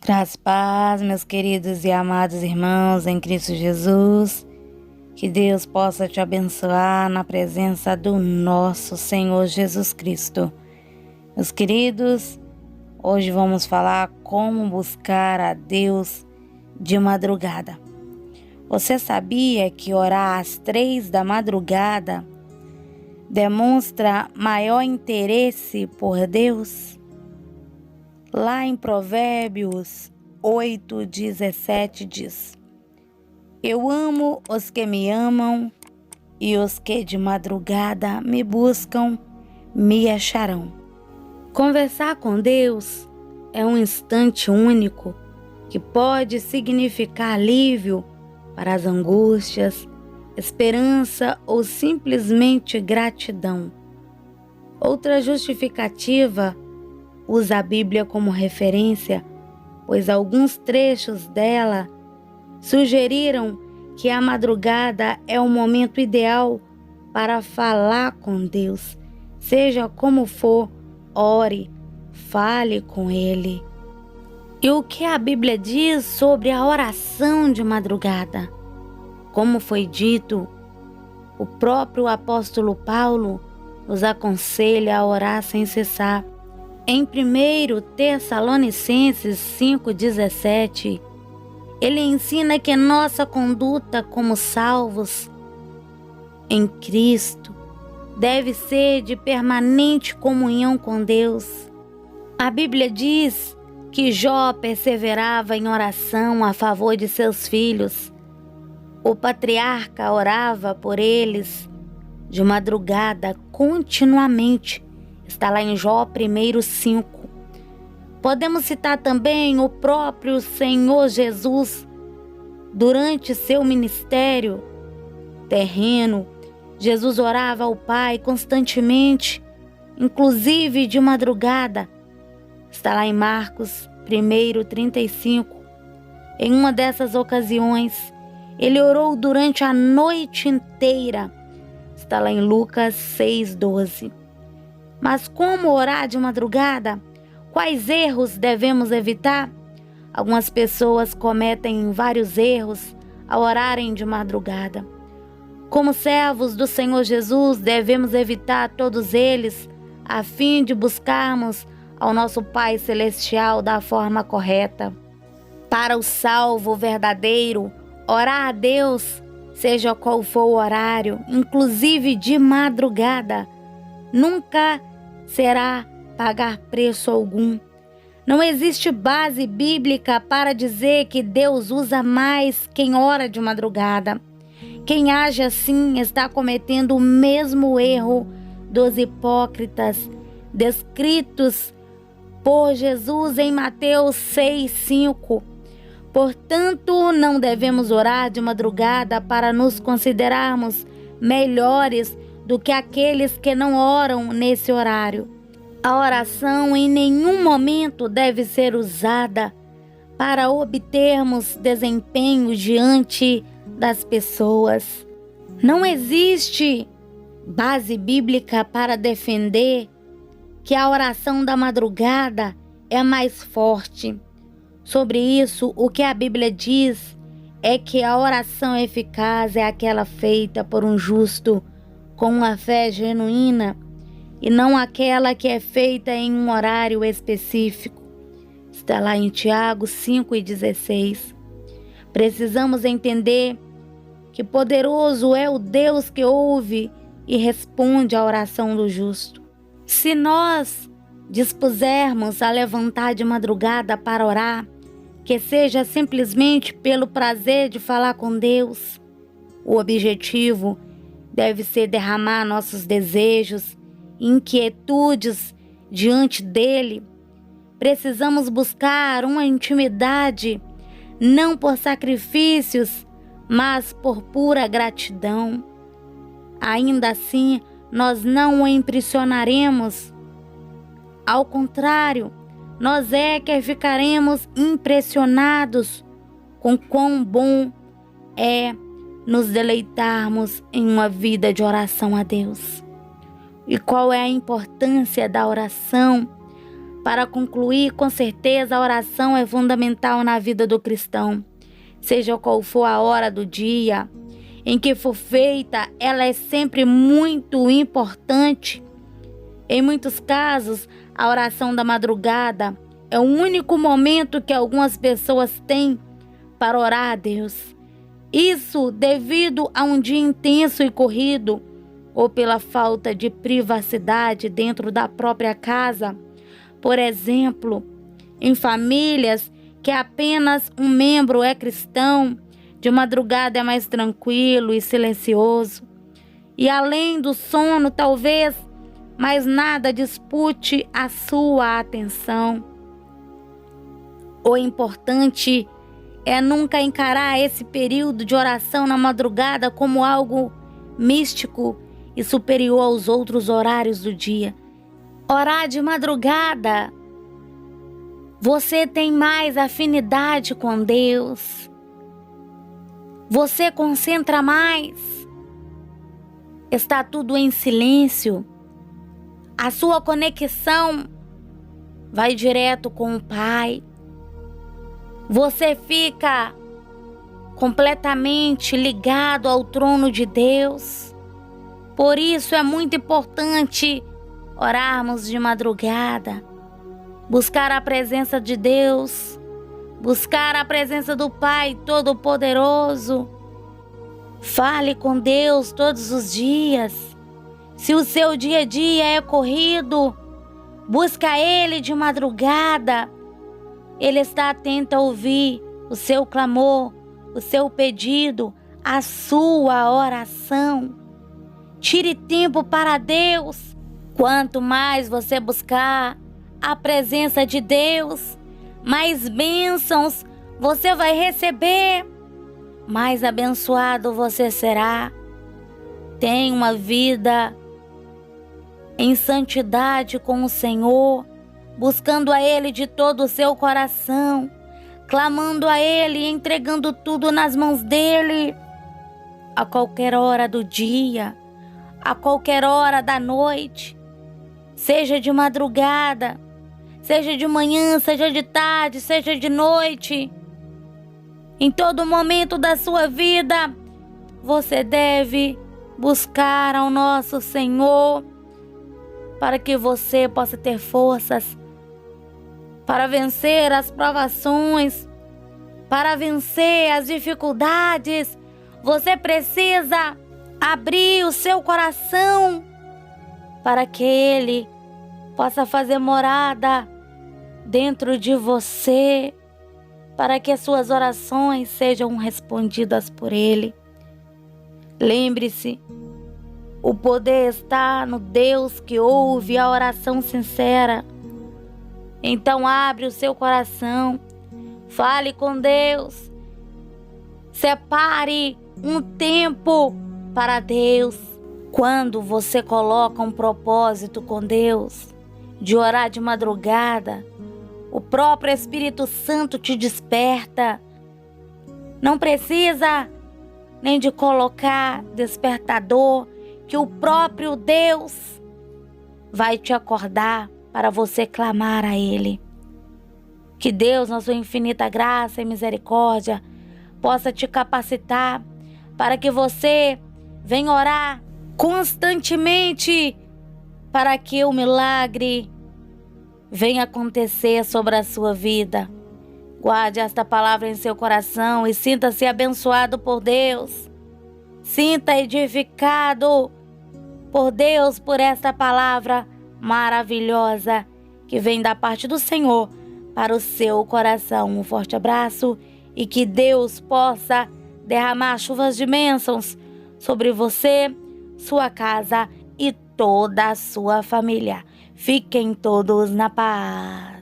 Graças e paz, meus queridos e amados irmãos em Cristo Jesus. Que Deus possa te abençoar na presença do nosso Senhor Jesus Cristo. Meus queridos, hoje vamos falar como buscar a Deus de madrugada. Você sabia que orar às 3 da madrugada demonstra maior interesse por Deus? Lá em Provérbios 8:17 diz: Eu amo os que me amam, e os que de madrugada me buscam, me acharão. Conversar com Deus é um instante único que pode significar alívio para as angústias, esperança ou simplesmente gratidão. Outra justificativa usa a Bíblia como referência, pois alguns trechos dela sugeriram que a madrugada é o momento ideal para falar com Deus. Seja como for, ore, fale com Ele. E o que a Bíblia diz sobre a oração de madrugada? Como foi dito, o próprio apóstolo Paulo nos aconselha a orar sem cessar. Em 1 Tessalonicenses 5:17, ele ensina que nossa conduta como salvos em Cristo deve ser de permanente comunhão com Deus. A Bíblia diz que Jó perseverava em oração a favor de seus filhos. O patriarca orava por eles de madrugada continuamente. Está lá em Jó 1:5. Podemos citar também o próprio Senhor Jesus. Durante seu ministério terreno, Jesus orava ao Pai constantemente, inclusive de madrugada. Está lá em Marcos 1:35. Em uma dessas ocasiões, ele orou durante a noite inteira. Está lá em Lucas 6:12. Mas como orar de madrugada? Quais erros devemos evitar? Algumas pessoas cometem vários erros ao orarem de madrugada. Como servos do Senhor Jesus, devemos evitar todos eles, a fim de buscarmos ao nosso Pai Celestial da forma correta. Para o salvo verdadeiro, orar a Deus, seja qual for o horário, inclusive de madrugada, nunca será pagar preço algum. Não existe base bíblica para dizer que Deus usa mais quem ora de madrugada. Quem age assim está cometendo o mesmo erro dos hipócritas descritos por Jesus em Mateus 6:5. Portanto, não devemos orar de madrugada para nos considerarmos melhores do que aqueles que não oram nesse horário. A oração em nenhum momento deve ser usada para obtermos desempenho diante das pessoas. Não existe base bíblica para defender que a oração da madrugada é mais forte. Sobre isso, o que a Bíblia diz é que a oração eficaz é aquela feita por um justo com uma fé genuína e não aquela que é feita em um horário específico. Está lá em Tiago 5:16. Precisamos entender que poderoso é o Deus que ouve e responde à oração do justo. Se nós dispusermos a levantar de madrugada para orar, que seja simplesmente pelo prazer de falar com Deus, o objetivo deve ser derramar nossos desejos e inquietudes diante dele. Precisamos buscar uma intimidade, não por sacrifícios, mas por pura gratidão. Ainda assim, nós não o impressionaremos. Ao contrário, nós é que ficaremos impressionados com quão bom é nos deleitarmos em uma vida de oração a Deus. E qual é a importância da oração Para concluir, com certeza a oração é fundamental na vida do cristão. Seja qual for a hora do dia em que for feita, ela é sempre muito importante. Em muitos casos, a oração da madrugada é o único momento que algumas pessoas têm para orar a Deus. Isso devido a um dia intenso e corrido, ou pela falta de privacidade dentro da própria casa. Por exemplo, em famílias que apenas um membro é cristão, de madrugada é mais tranquilo e silencioso. E além do sono, talvez mais nada dispute a sua atenção. O importante é nunca encarar esse período de oração na madrugada como algo místico e superior aos outros horários do dia. Orar de madrugada, você tem mais afinidade com Deus. Você concentra mais. Está tudo em silêncio. A sua conexão vai direto com o Pai. Você fica completamente ligado ao trono de Deus. Por isso é muito importante orarmos de madrugada, buscar a presença de Deus, buscar a presença do Pai Todo-Poderoso. Fale com Deus todos os dias. Se o seu dia a dia é corrido, busca Ele de madrugada. Ele está atento a ouvir o seu clamor, o seu pedido, a sua oração. Tire tempo para Deus. Quanto mais você buscar a presença de Deus, mais bênçãos você vai receber, mais abençoado você será. Tenha uma vida em santidade com o Senhor, buscando a Ele de todo o seu coração, clamando a Ele e entregando tudo nas mãos dEle, a qualquer hora do dia, a qualquer hora da noite, seja de madrugada, seja de manhã, seja de tarde, seja de noite. Em todo momento da sua vida, você deve buscar ao nosso Senhor, para que você possa ter forças para vencer as provações, para vencer as dificuldades. Você precisa abrir o seu coração para que Ele possa fazer morada dentro de você, para que as suas orações sejam respondidas por Ele. Lembre-se, o poder está no Deus que ouve a oração sincera. Então abre o seu coração, fale com Deus, separe um tempo para Deus. Quando você coloca um propósito com Deus, de orar de madrugada, o próprio Espírito Santo te desperta. Não precisa nem de colocar despertador, que o próprio Deus vai te acordar para você clamar a Ele. Que Deus, na sua infinita graça e misericórdia, possa te capacitar para que você venha orar constantemente, para que o milagre venha acontecer sobre a sua vida. Guarde esta palavra em seu coração e sinta-se abençoado por Deus. Sinta edificado por Deus, por esta palavra maravilhosa que vem da parte do Senhor para o seu coração. Um forte abraço e que Deus possa derramar chuvas de bênçãos sobre você, sua casa e toda a sua família. Fiquem todos na paz.